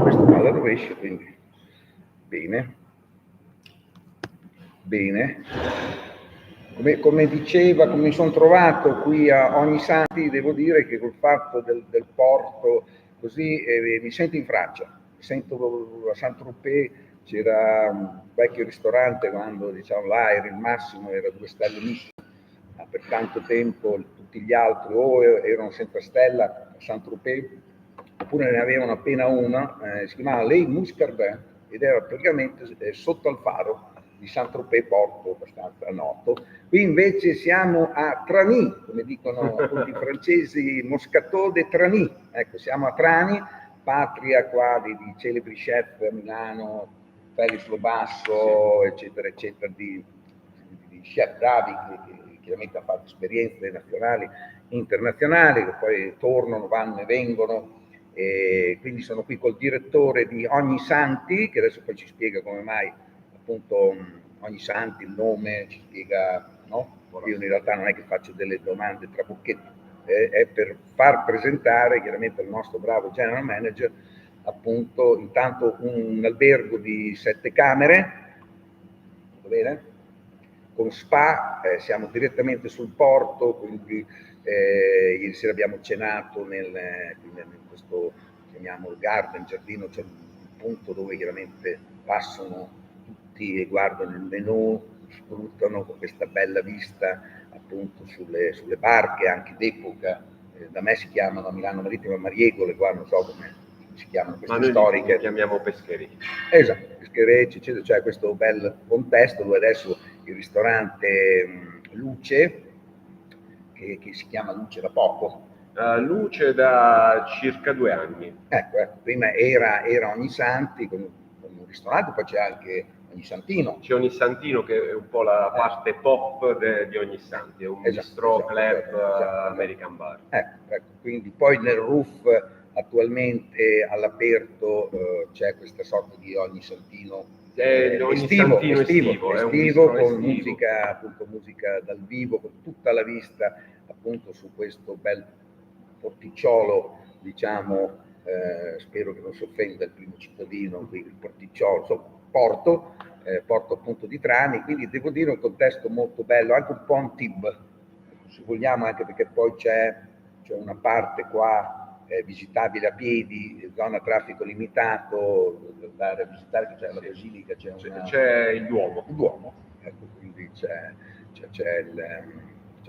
questo va alla rovescia, quindi bene. Come diceva, come mi sono trovato qui a Ognissanti, devo dire che col fatto del porto così mi sento in Francia, mi sento a Saint-Tropez. C'era un vecchio ristorante quando diciamo là era il massimo, era 2 stelle Michelin, ma per tanto tempo tutti gli altri o erano sempre a stella a Saint-Tropez oppure ne avevano appena una, si chiamava Les Muscardins ed era praticamente sotto al faro di Saint-Tropez, porto abbastanza noto. Qui invece siamo a Trani, come dicono appunto i francesi, Moscato de Trani. Ecco, siamo a Trani, patria qua di celebri chef a Milano, Felix Lobasso, eccetera, eccetera, di chef bravi che chiaramente hanno fatto esperienze nazionali e internazionali, che poi tornano, vanno e vengono. E quindi sono qui col direttore di Ognissanti, che adesso poi ci spiega come mai appunto Ognissanti, il nome, ci spiega, no? Io in realtà non è che faccio delle domande trabocchetti, è per far presentare chiaramente al nostro bravo general manager appunto intanto un albergo di 7 camere, va bene? Con spa, siamo direttamente sul porto, quindi ieri sera abbiamo cenato in questo, chiamiamolo garden, giardino, c'è un punto dove chiaramente passano tutti e guardano il menù, sfruttano con questa bella vista appunto sulle barche anche d'epoca, da me si chiamano a Milano Marittima Mariegole, qua non so come si chiamano queste storiche. Noi li chiamiamo pescherecci. Esatto, pescherecci, eccetera, c'è questo bel contesto dove adesso il ristorante Luce, che si chiama Luce da poco. Luce da circa 2 anni. Ecco, prima era Ognissanti con un ristorante, poi c'è anche Ognissantino. C'è Ognissantino che è un po' la parte pop di Ognissanti, è un bistro club American bar. Ecco, quindi poi nel roof attualmente all'aperto c'è questa sorta di Ognissantino estivo con musica, appunto, musica dal vivo, con tutta la vista appunto su questo bel porticciolo, diciamo, spero che non si offenda il primo cittadino, qui il porticciolo, porto appunto di Trani, quindi devo dire un contesto molto bello, anche un po' Antibes, se vogliamo, anche perché poi c'è una parte qua visitabile a piedi, zona traffico limitato, andare a visitare, c'è la basilica, c'è il Duomo, ecco, quindi c'è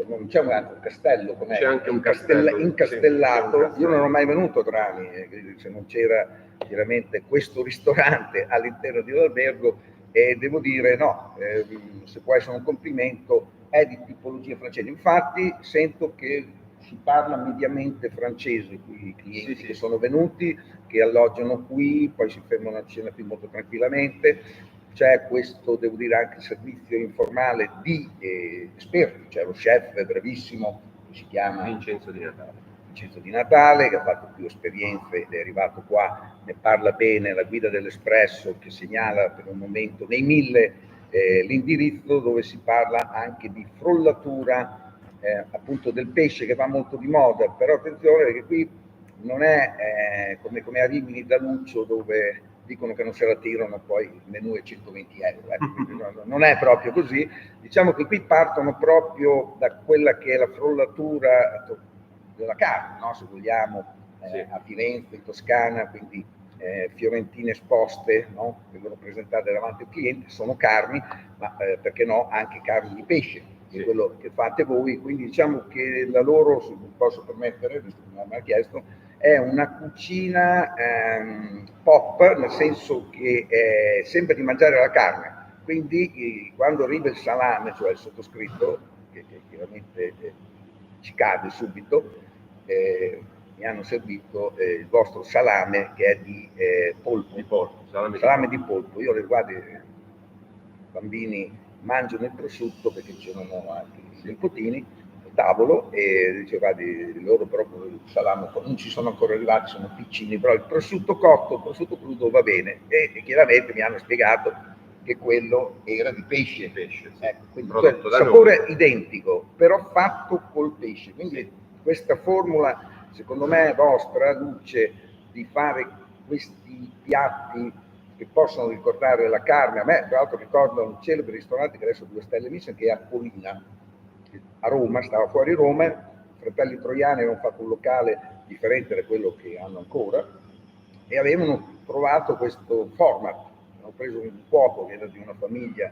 non c'è un altro castello, com'è? C'è anche un castello incastellato. Io non ho mai venuto a Trani, se non c'era chiaramente questo ristorante all'interno di un albergo, e devo dire no, se può essere un complimento, è di tipologia francese. Infatti sento che si parla mediamente francese qui, i clienti che sono venuti, che alloggiano qui, poi si fermano a cena qui molto tranquillamente. C'è questo, devo dire, anche servizio informale di esperti, c'è lo chef bravissimo che si chiama Vincenzo Di Natale, che ha fatto più esperienze ed è arrivato qua, ne parla bene, la guida dell'Espresso che segnala per un momento nei 1000 l'indirizzo dove si parla anche di frollatura appunto del pesce, che va molto di moda, però attenzione perché qui non è come a Rimini da Luccio, dove dicono che non se la tirano, poi il menù è 120 euro. Non è proprio così. Diciamo che qui partono proprio da quella che è la frollatura della carne, no? Se vogliamo, a Firenze, in Toscana, quindi fiorentine esposte, no? Vengono presentate davanti al cliente, sono carni, ma perché no, anche carni di pesce, che è quello che fate voi. Quindi diciamo che la loro, se mi posso permettere, visto che mi ha chiesto, è una cucina pop, nel senso che sembra di mangiare la carne, quindi quando arriva il salame, cioè il sottoscritto, che chiaramente ci cade subito, mi hanno servito il vostro salame che è di polpo, salame di polpo. Io le guardo, i bambini mangiano il prosciutto perché c'erano anche i nipotini tavolo e diceva loro proprio il salame non ci sono ancora arrivati, sono piccini, però il prosciutto cotto, il prosciutto crudo va bene, e chiaramente mi hanno spiegato che quello era di pesce, quindi sapore identico, però fatto col pesce, quindi questa formula secondo me vostra, Luce, di fare questi piatti che possono ricordare la carne. A me tra l'altro ricorda un celebre ristorante che adesso 2 stelle Michelin, che è a Polina, a Roma, stava fuori Roma. I fratelli Troiani avevano fatto un locale differente da quello che hanno ancora e avevano trovato questo format. Hanno preso un cuoco che era di una famiglia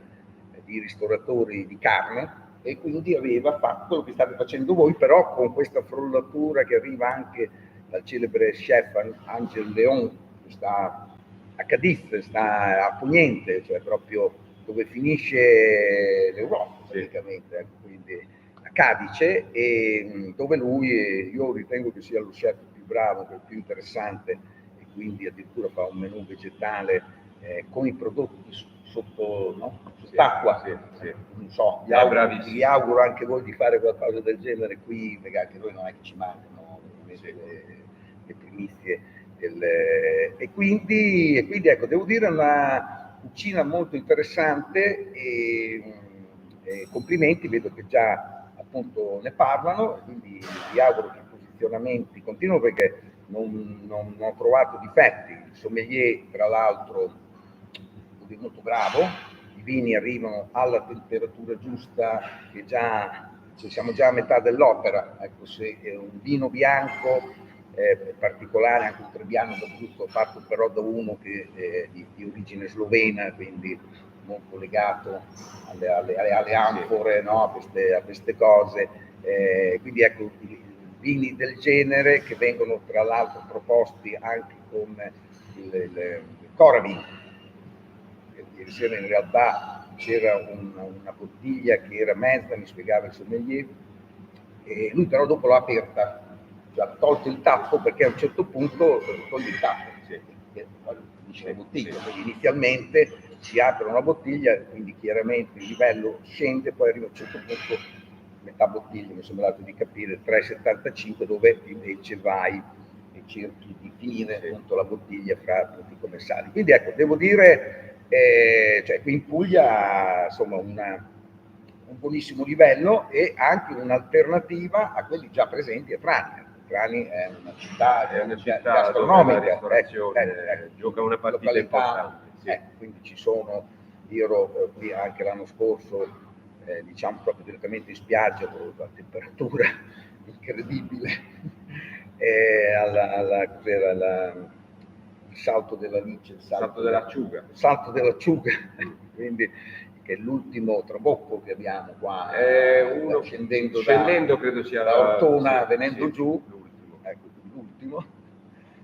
di ristoratori di carne e quindi aveva fatto quello che state facendo voi, però con questa frullatura che arriva anche dal celebre chef Angel Leon, che sta a Cadiz, sta a Poniente, cioè proprio dove finisce l'Europa praticamente, quindi a Cadice, e dove lui, io ritengo che sia lo chef più bravo, più interessante, e quindi addirittura fa un menù vegetale con i prodotti sotto, no? Sott'acqua. Sì. Non so, vi auguro anche voi di fare qualcosa del genere qui, perché anche noi non è che ci mancano le primizie. E quindi ecco, devo dire una cucina molto interessante e complimenti, vedo che già appunto ne parlano, quindi vi auguro che i posizionamenti continuino, perché non ho trovato difetti. Il sommelier, tra l'altro, è molto bravo, i vini arrivano alla temperatura giusta, che già siamo già a metà dell'opera. Ecco, se è un vino bianco particolare, anche un Trebbiano d'Abruzzo, fatto però da uno che è di origine slovena, quindi molto legato alle anfore, no? a queste cose. Quindi ecco, vini del genere che vengono tra l'altro proposti anche con il Coravin. Ieri sera in realtà c'era una bottiglia che era mezza, mi spiegava il sommelier, e lui però dopo l'ha aperta, cioè ha tolto il tappo, perché a un certo punto toglie il tappo, dice la bottiglia, quindi inizialmente si apre una bottiglia, quindi chiaramente il livello scende, poi arriva a un certo punto metà bottiglia, mi è sembrato di capire 3,75, dove invece vai e cerchi di finire appunto la bottiglia fra tutti i commissari. Quindi ecco, devo dire, cioè qui in Puglia insomma un buonissimo livello e anche un'alternativa a quelli già presenti a Trani. Trani è una città gastronomica, gioca una partita importante. Quindi ci sono, io ero qui anche l'anno scorso, diciamo proprio direttamente in spiaggia, con la temperatura incredibile, il salto della Lice, il salto dell'Acciuga, quindi che è l'ultimo trabocco che abbiamo qua, scendendo credo sia da Ortona, venendo giù, ecco, l'ultimo.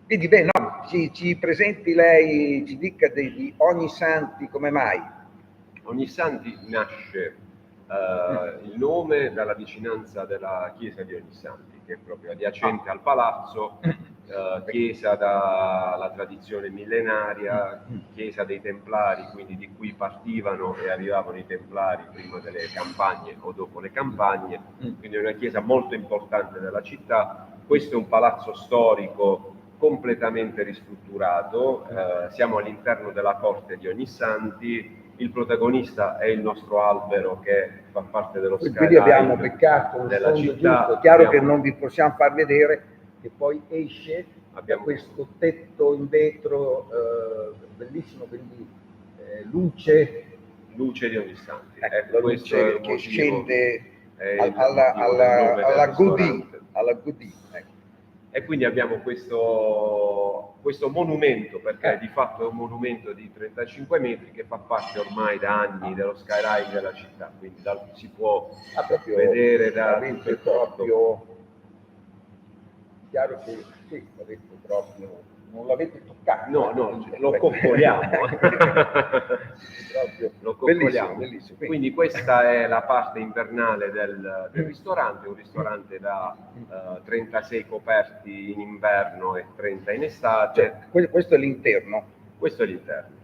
Quindi bene, no, ci presenti lei, ci dica di Ognissanti come mai. Ognissanti nasce il nome dalla vicinanza della chiesa di Ognissanti, che è proprio adiacente al palazzo, chiesa dalla tradizione millenaria, chiesa dei Templari, quindi di cui partivano e arrivavano i Templari prima delle campagne o dopo le campagne, quindi è una chiesa molto importante della città. Questo è un palazzo storico completamente ristrutturato, siamo all'interno della corte di Ognissanti. Il protagonista è il nostro albero che fa parte dello skyline. Quindi abbiamo beccato un fondo giusto. È chiaro che non vi possiamo far vedere, che poi esce da questo tetto in vetro bellissimo, quindi luce di Ognissanti. La luce che scende alla Godì. E quindi abbiamo questo monumento, perché di fatto è un monumento di 35 metri che fa parte ormai da anni dello skyline della città, quindi si può vedere da tutto il porto. Chiaro che sì, l'avete proprio, non l'avete toccato. No, lo coccoliamo. Lo coccoliamo. Bellissimo. Quindi questa è la parte invernale del ristorante, un ristorante da 36 coperti in inverno e 30 in estate. Cioè, questo è l'interno? Questo è l'interno.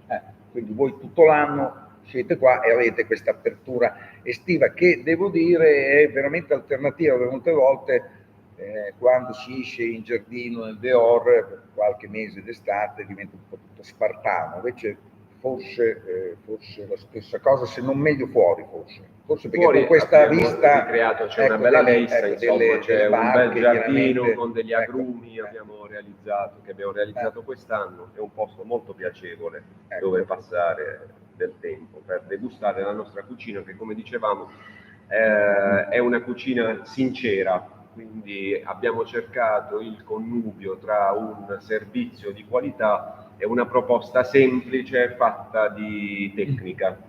Quindi voi tutto l'anno siete qua e avete questa apertura estiva che, devo dire, è veramente alternativa. Molte volte quando si esce in giardino nel Deor per qualche mese d'estate diventa un po' tutto spartano, invece forse la stessa cosa, se non meglio fuori, forse perché Fuori con questa abbiamo vista ricreato, c'è ecco, una bella delle, lessa, ecco, insomma, delle c'è un bel barche, giardino chiaramente, con degli ecco, agrumi che abbiamo realizzato quest'anno, è un posto molto piacevole dove passare del tempo per degustare la nostra cucina, che come dicevamo è una cucina sincera, quindi abbiamo cercato il connubio tra un servizio di qualità e una proposta semplice fatta di tecnica.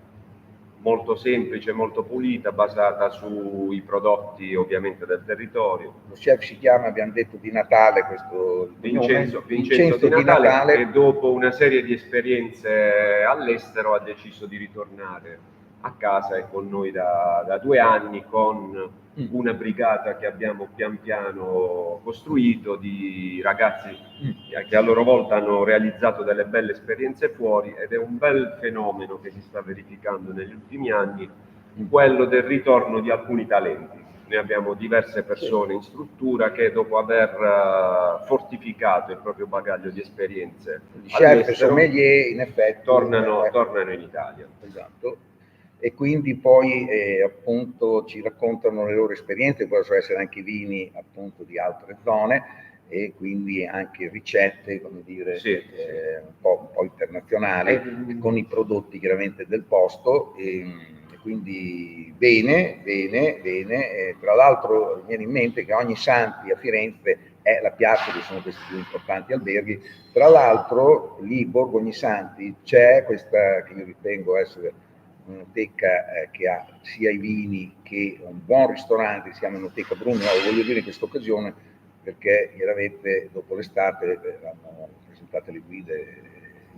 Molto semplice, molto pulita, basata sui prodotti ovviamente del territorio. Lo chef si chiama, abbiamo detto, Di Natale, questo Vincenzo Di Di Natale, Natale, che dopo una serie di esperienze all'estero ha deciso di ritornare a casa e con noi da 2 anni, con una brigata che abbiamo pian piano costruito di ragazzi che a loro volta hanno realizzato delle belle esperienze fuori, ed è un bel fenomeno che si sta verificando negli ultimi anni, quello del ritorno di alcuni talenti. Noi abbiamo diverse persone in struttura che, dopo aver fortificato il proprio bagaglio di esperienze chef all'estero, sommelier, in effetti tornano in Italia. Esatto. E quindi poi appunto ci raccontano le loro esperienze, possono essere anche vini appunto di altre zone, e quindi anche ricette, come dire, un po' internazionali, con i prodotti chiaramente del posto. E quindi bene. Tra l'altro mi viene in mente che ogni Santi a Firenze è la piazza, che sono questi più importanti alberghi. Tra l'altro lì, Borgo Ognissanti, c'è questa che io ritengo essere un'enoteca che ha sia i vini che un buon ristorante, si chiama Enoteca Bruno. Lo voglio dire in questa occasione perché chiaramente dopo l'estate hanno presentato le guide,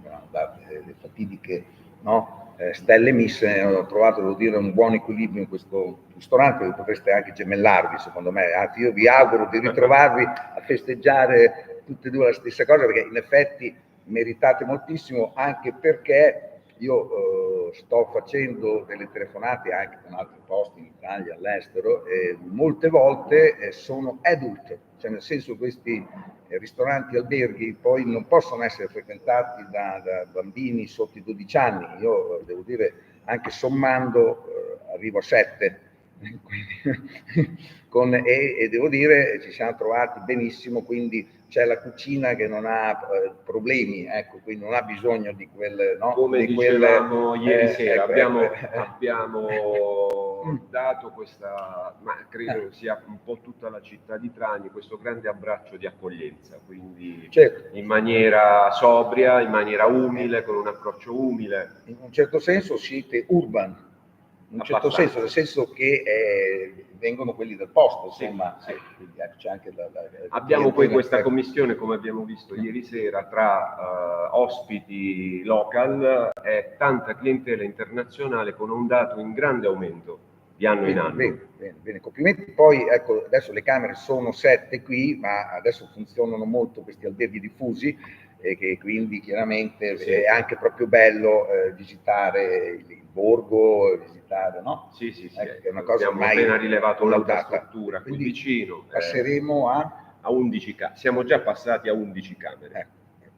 hanno dato le fatidiche, no? Stelle misse, ho trovato, devo dire, un buon equilibrio in questo ristorante, dove potreste anche gemellarvi, secondo me. Anzi, io vi auguro di ritrovarvi a festeggiare tutte e due la stessa cosa, perché in effetti meritate moltissimo, anche perché io sto facendo delle telefonate anche con altri posti in Italia, all'estero, e molte volte sono adult, cioè nel senso questi ristoranti, alberghi poi non possono essere frequentati da bambini sotto i 12 anni. Io devo dire, anche sommando, arrivo a 7. E devo dire, ci siamo trovati benissimo, quindi c'è la cucina che non ha problemi, ecco, quindi non ha bisogno di quel, no? Come di dicevamo ieri sera, ecco, abbiamo dato questa, ma credo sia un po' tutta la città di Trani, questo grande abbraccio di accoglienza, quindi certo, in maniera sobria, in maniera umile, con un approccio umile. in un certo senso siete urban, in un certo senso, nel senso che vengono quelli del posto, insomma, sì. Quindi c'è anche abbiamo poi questa commissione, come abbiamo visto ieri sera, tra ospiti local e tanta clientela internazionale, con un dato in grande aumento di anno in anno. Bene, complimenti. Poi ecco, adesso le camere sono 7 qui, ma adesso funzionano molto questi alberghi diffusi, e che quindi chiaramente è anche proprio bello visitare il borgo, visitare, no? Sì. È una cosa abbiamo ormai appena rilevato un'altra collaudata. struttura qui Quindi vicino. Passeremo a 11 camere. Siamo già passati a 11 camere.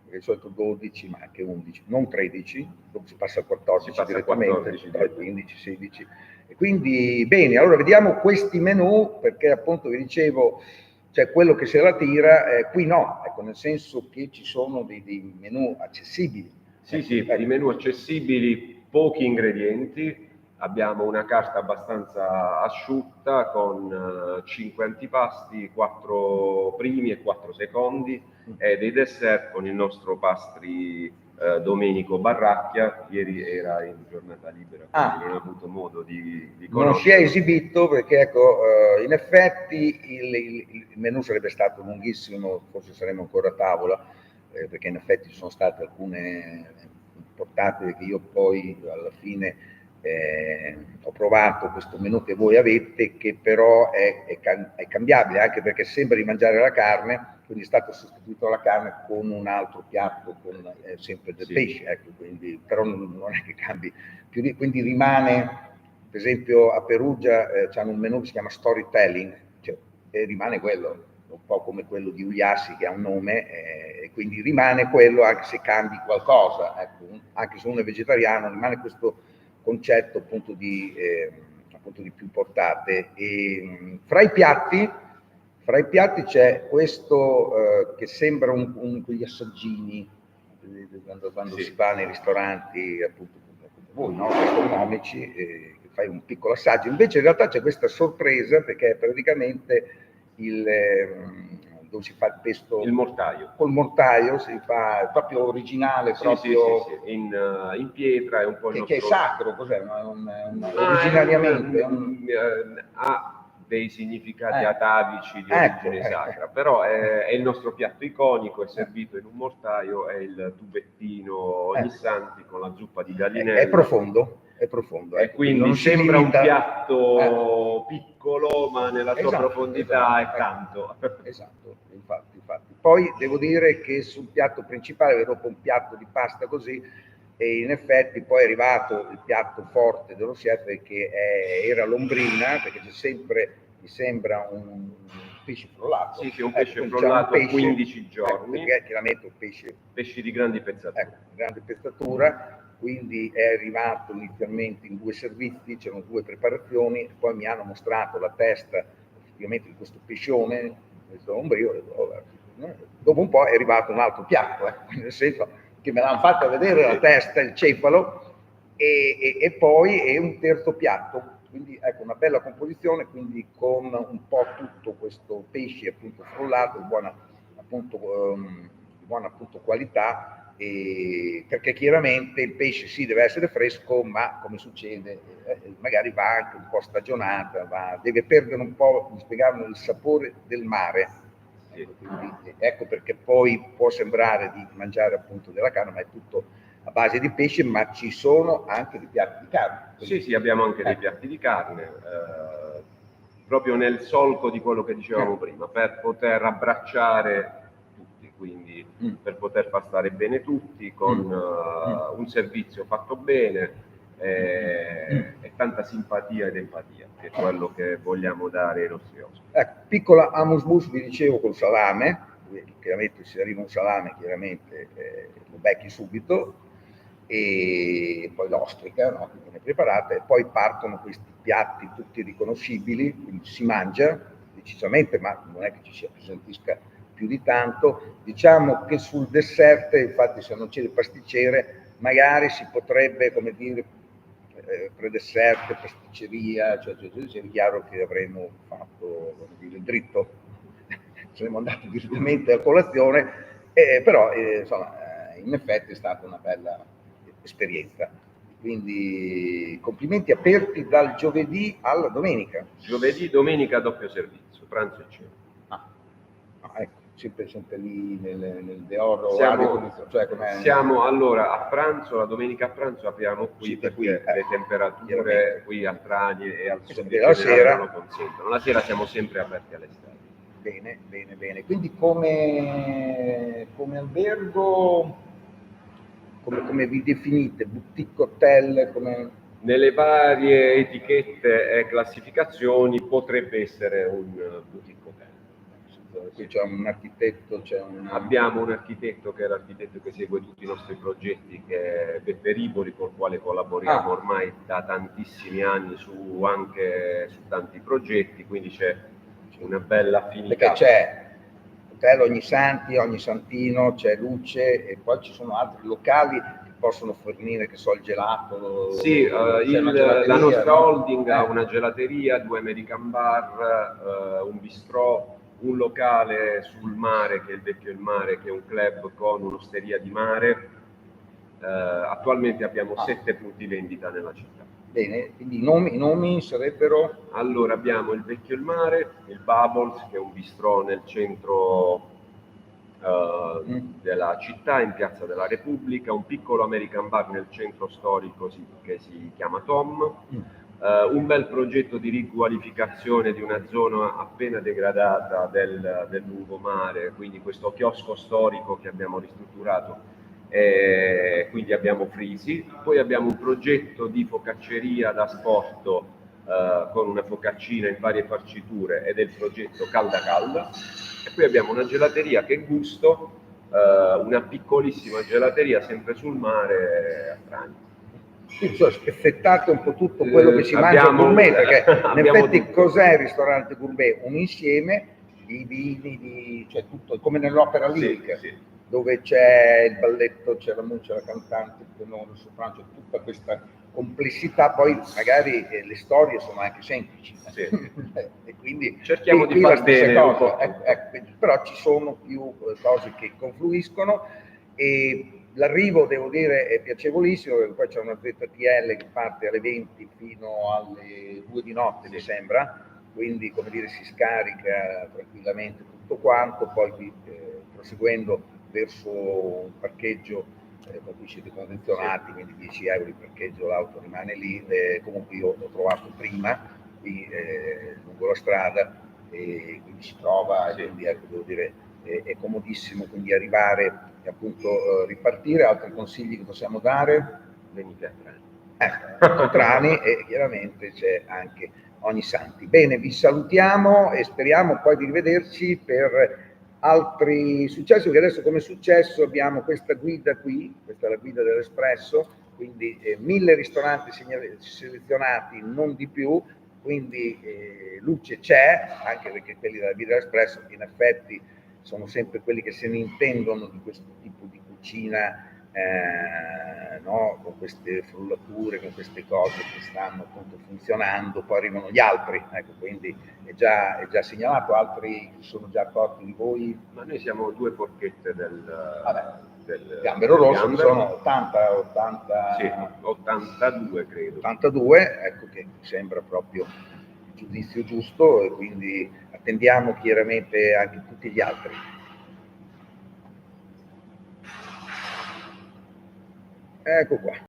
Di solito 12, ma anche 11, non 13, dopo si passa a 14 direttamente, poi 15, 16. E quindi bene, allora vediamo questi menù, perché appunto vi dicevo, cioè quello che se la tira, qui no, ecco, nel senso che ci sono dei menù accessibili. Sì, i menù accessibili, pochi ingredienti, abbiamo una carta abbastanza asciutta con 5 antipasti, 4 primi e 4 secondi, e dei dessert con il nostro pastry Domenico Barracchia. Ieri era in giornata libera, quindi non ho avuto modo di conoscere. Non si è esibito perché, ecco, in effetti il menù sarebbe stato lunghissimo, forse saremmo ancora a tavola, perché in effetti ci sono state alcune portate che io poi alla fine ho provato questo menù che voi avete, che però è cambiabile, anche perché sembra di mangiare la carne, quindi è stato sostituito la carne con un altro piatto, con sempre del pesce, ecco, quindi, però non è che cambi più di, quindi rimane, per esempio a Perugia hanno un menù che si chiama storytelling, cioè, e rimane quello. un po' come quello di Uliassi che ha un nome, e quindi rimane quello anche se cambi qualcosa, ecco, anche se uno è vegetariano rimane questo concetto appunto di più portate. E, fra i piatti c'è questo che sembra quegli assaggini quando Sì. si va nei ristoranti, appunto, voi, no? Gastronomici, che fai un piccolo assaggio. Invece in realtà c'è questa sorpresa perché è praticamente dove si fa il pesto. Il mortaio. Col mortaio si fa proprio originale, Sì, proprio sì. In pietra, è un po' il che è nostro... sacro, cos'è? Originariamente ha dei significati atavici di origine sacra, però è il nostro piatto iconico, è servito in un mortaio, è il tubettino Ognissanti con la zuppa di gallinella. È profondo. E quindi sembra un piatto piccolo, ma nella sua profondità è tanto. Esatto, infatti. Poi devo dire che sul piatto principale, dopo un piatto di pasta così, e in effetti poi è arrivato il piatto forte dello chef che era l'ombrina, perché c'è sempre, mi sembra, un pesce frullato. Sì, un pesce frullato 15 giorni. Perché chiaramente un pesci di grandi pezzatura. Grande pezzatura, quindi è arrivato inizialmente in 2 servizi, c'erano 2 preparazioni, poi mi hanno mostrato la testa effettivamente di questo pescione, questo ombrio, dopo un po' è arrivato un altro piatto, nel senso che me l'hanno fatta vedere la testa, il cefalo, e poi è un terzo piatto, quindi ecco una bella composizione, quindi con un po' tutto questo pesce appunto frullato, di buona appunto qualità, perché chiaramente il pesce sì deve essere fresco, ma come succede magari va anche un po' stagionata, deve perdere un po', mi spiegavano, il sapore del mare. Quindi, ecco perché poi può sembrare di mangiare appunto della carne, ma è tutto a base di pesce, ma ci sono anche dei piatti di carne. Sì, abbiamo anche dei piatti di carne, proprio nel solco di quello che dicevamo prima, per poter abbracciare tutti, quindi per poter far stare bene tutti, con un servizio fatto bene e tanta simpatia ed empatia, che è quello che vogliamo dare ai nostri ospiti. Ecco, piccola hummus bush, vi dicevo, col salame, chiaramente se arriva un salame chiaramente lo becchi subito, e poi l'ostrica, no, che viene preparata, e poi partono questi piatti tutti riconoscibili, quindi si mangia decisamente, ma non è che ci si appesantisca più di tanto. Diciamo che sul dessert, infatti se non c'è il pasticcere, magari si potrebbe, come dire, pre-dessert, pasticceria, cioè è chiaro che avremmo fatto, come dire, dritto, saremmo andati direttamente a colazione, però insomma, in effetti è stata una bella esperienza. Quindi complimenti, aperti dal giovedì alla domenica. Giovedì, domenica doppio servizio, pranzo e cena. Ecco, sempre lì nel Deoro. Siamo allora a pranzo, la domenica a pranzo apriamo qui perché le temperature qui a Trani e al sud di generale non lo consentono. La sera siamo sempre aperti all'esterno. Bene. Quindi come albergo, come vi definite? Boutique hotel? Nelle varie etichette e classificazioni potrebbe essere un boutique hotel. Qui c'è un architetto, abbiamo un architetto che è l'architetto che segue tutti i nostri progetti, che è Beppe Ripoli, con il quale collaboriamo ormai da tantissimi anni anche su tanti progetti, quindi c'è una bella affinità. Perché c'è Hotel Ognisantino, c'è Luce, e poi ci sono altri locali che possono fornire, che so, il gelato. Sì, la nostra holding ha una gelateria, 2 American bar, un bistrò, un locale sul mare che è il Vecchio il Mare, che è un club con un'osteria di mare. Attualmente abbiamo 7 punti vendita nella città. Bene, quindi i nomi sarebbero? Allora abbiamo il Vecchio il Mare, il Bubbles, che è un bistrò nel centro della città, in Piazza della Repubblica, un piccolo American bar nel centro storico che si chiama Tom. Un bel progetto di riqualificazione di una zona appena degradata del lungomare, quindi questo chiosco storico che abbiamo ristrutturato, quindi abbiamo Frisi. Poi abbiamo un progetto di focacceria da sport con una focaccina in varie farciture ed è il progetto Calda Calda. E poi abbiamo una gelateria che è Gusto, una piccolissima gelateria sempre sul mare a Trani. Quindi sono spezzettate un po' tutto quello che si mangia Abbiamo- gourmet, perché in effetti tutto. cos'è il ristorante gourmet? Un insieme di vini, cioè tutto, come nell'opera Sì, lirica, sì. dove c'è il balletto, c'è la musica, la cantante, il tenore, il soprano, c'è tutta questa complessità, poi magari le storie sono anche semplici. Sì. E quindi Cerchiamo di la far stessa bene un cosa, po' tutto. però ci sono più cose che confluiscono e l'arrivo, devo dire, è piacevolissimo, perché poi c'è una ZTL che parte alle 20 fino alle 2 di notte, mi sembra, quindi come dire si scarica tranquillamente tutto quanto, poi proseguendo verso un parcheggio con cui siete convenzionati, quindi 10 euro di parcheggio, l'auto rimane lì, comunque io l'ho trovato prima, qui lungo la strada, e quindi si trova, e quindi ecco, devo dire, è comodissimo, quindi arrivare e appunto ripartire. Altri consigli che possiamo dare? Venite a Trani. A Trani e chiaramente c'è anche Ognissanti. Bene, vi salutiamo e speriamo poi di rivederci per altri successi, perché adesso come successo abbiamo questa guida qui, questa è la guida dell'Espresso, quindi 1000 ristoranti selezionati, non di più, quindi luce c'è, anche perché quelli della guida dell'Espresso in effetti sono sempre quelli che se ne intendono di questo tipo di cucina, no? Con queste frullature, con queste cose che stanno appunto funzionando, poi arrivano gli altri, ecco, quindi è già segnalato. Altri sono già accorti di voi? Ma noi siamo 2 forchette del Gambero rosso, gambero. sono 80, sì, 82 credo. 82, ecco, che sembra proprio il giudizio giusto, e quindi attendiamo chiaramente anche tutti gli altri. Ecco qua.